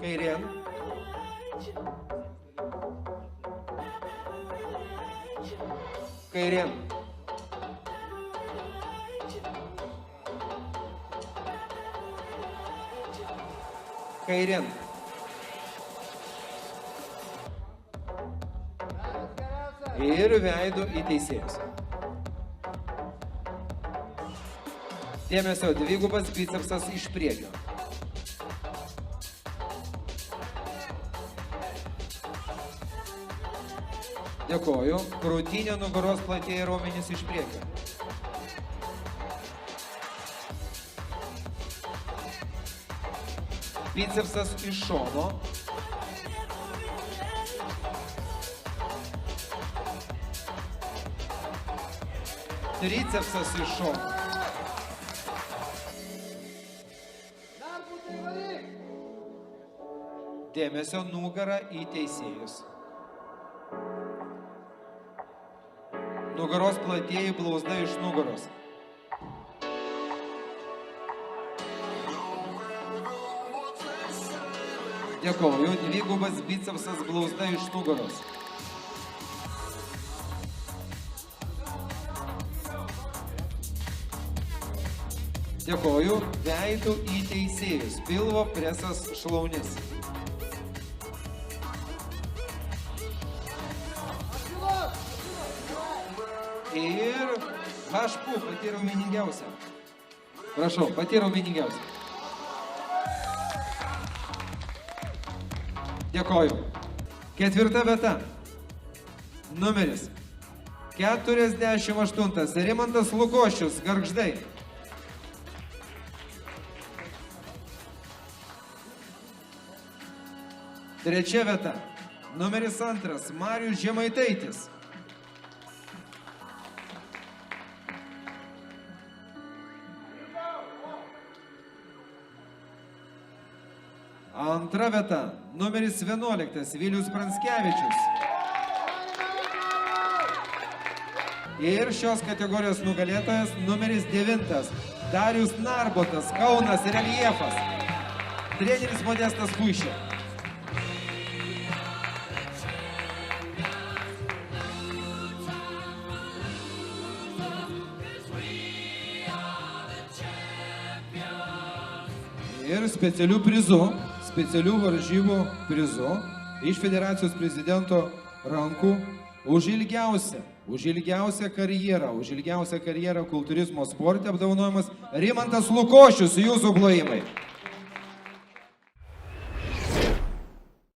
Kairien. Kairien. Kairien. Ir veidu į teisėjus. Dėmesio, dvigubas bicepsas iš priekio. Dėkoju. Krūtinė, nugaros platieji raumenys iš priekio. Bicepsas iš šono. Tricepsas iš šono. Dėmesio, nugara į teisėjus. Nugaros platieji, blauzda iš nugaros. Dėkoju, dvigubas bicepsas, blauzda iš nugaros. Dėkoju, veidu į teisėjus, pilvo presas šlaunis. Ir HPU, pati raumeningiausia. Prašau, pati raumeningiausia. Dėkoju. Ketvirta vieta. Numeris 48. Rimantas Lukošius, Gargždai. Trečia vieta. Numeris 2. Marijus Žemaitaitis. Antra vieta. Numeris 11. Vilius Pranskevičius. Ir šios kategorijos nugalėtojas numeris 9. Darius Narbotas, Kaunas reljefas. Treneris Modestas Puišė. Ir specialių prizų, specialių varžybų prizų iš federacijos prezidento rankų už ilgiausią karjerą kultūrizmo sporte apdovanojamas Rimantas Lukošius, jūsų plojimai.